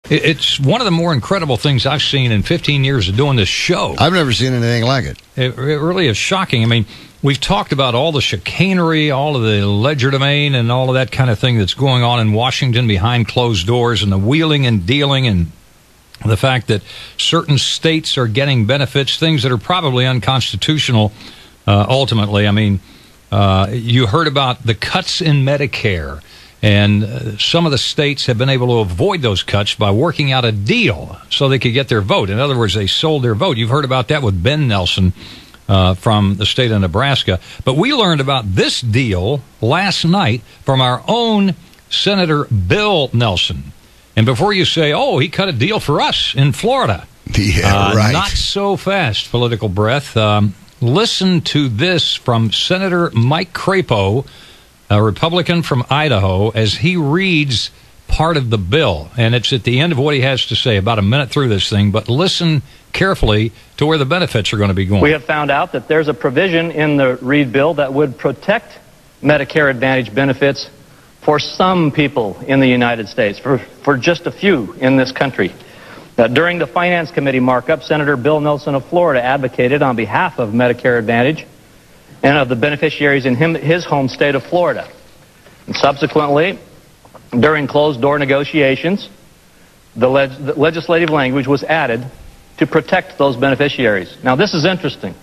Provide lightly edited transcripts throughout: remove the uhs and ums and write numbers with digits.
It's one of the more incredible things I've seen in 15 years of doing this show. I've never seen anything like it. It really is shocking. I mean, we've talked about all the chicanery, all of the legerdemain, and all of that kind of thing that's going on in Washington behind closed doors, and the wheeling and dealing, and the fact that certain states are getting benefits, things that are probably unconstitutional ultimately. I mean, you heard about the cuts in Medicare. And some of the states have been able to avoid those cuts by working out a deal so they could get their vote. In other words, they sold their vote. You've heard about that with Ben Nelson from the state of Nebraska. But we learned about this deal last night from our own Senator Bill Nelson. And before you say, oh, he cut a deal for us in Florida. Yeah, right. Not so fast, political breath. Listen to this from Senator Mike Crapo, a Republican from Idaho, as he reads part of the bill. And it's at the end of what he has to say, about a minute through this thing. But listen carefully to where the benefits are going to be going. We have found out that there's a provision in the Reid bill that would protect Medicare Advantage benefits for some people in the United States, for just a few in this country. During the Finance Committee markup, Senator Bill Nelson of Florida advocated on behalf of Medicare Advantage and of the beneficiaries in his home state of Florida. And subsequently, during closed-door negotiations, the legislative language was added to protect those beneficiaries. Now, this is interesting,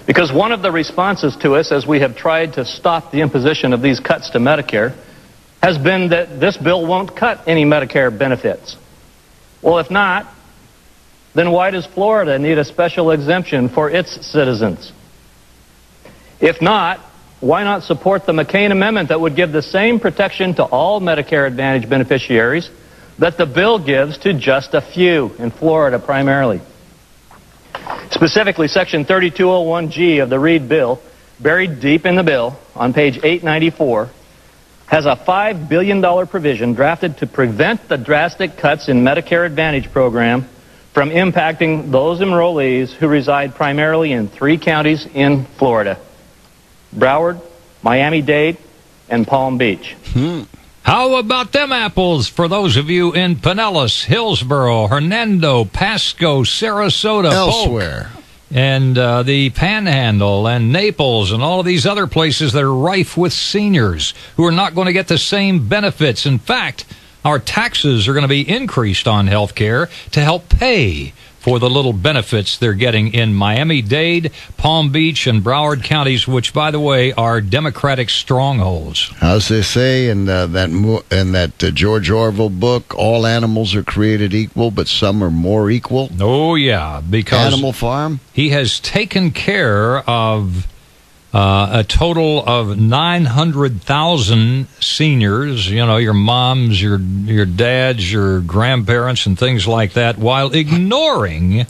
because one of the responses to us as we have tried to stop the imposition of these cuts to Medicare has been that this bill won't cut any Medicare benefits. Well, if not, then why does Florida need a special exemption for its citizens? If not, why not support the McCain Amendment that would give the same protection to all Medicare Advantage beneficiaries that the bill gives to just a few, in Florida primarily? Specifically, Section 3201G of the Reid bill, buried deep in the bill on page 894, has a $5 billion provision drafted to prevent the drastic cuts in Medicare Advantage program from impacting those enrollees who reside primarily in 3 counties in Florida: Broward, Miami-Dade, and Palm Beach. How about them apples for those of you in Pinellas, Hillsborough, Hernando, Pasco, Sarasota, elsewhere, Polk, and the Panhandle and Naples and all of these other places that are rife with seniors who are not going to get the same benefits. In fact, our taxes are going to be increased on health care to help pay for the little benefits they're getting in Miami-Dade, Palm Beach, and Broward counties, which, by the way, are Democratic strongholds. As they say in that George Orwell book, all animals are created equal, but some are more equal. Oh, yeah, because Animal Farm? He has taken care of a total of 900,000 seniors, you know, your moms, your dads, your grandparents, and things like that, while ignoring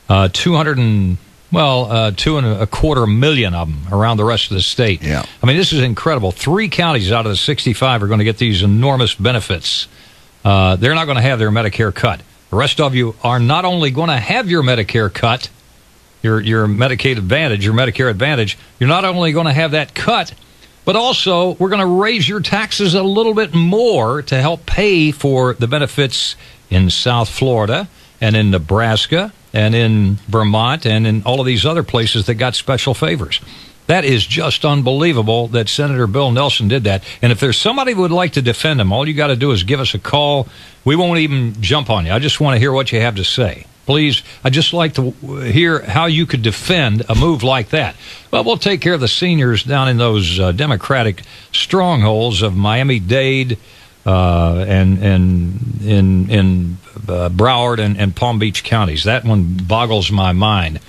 2.25 million of them around the rest of the state. Yeah. I mean, this is incredible. 3 counties out of the 65 are going to get these enormous benefits. They're not going to have their Medicare cut. The rest of you are not only going to have your Medicare cut, your Medicaid Advantage, your Medicare Advantage, you're not only going to have that cut, but also we're going to raise your taxes a little bit more to help pay for the benefits in South Florida and in Nebraska and in Vermont and in all of these other places that got special favors. That is just unbelievable that Senator Bill Nelson did that. And if there's somebody who would like to defend him, all you got to do is give us a call. We won't even jump on you. I just want to hear what you have to say. Please, I'd just like to hear how you could defend a move like that. Well, we'll take care of the seniors down in those Democratic strongholds of Miami-Dade and in Broward and Palm Beach counties. That one boggles my mind.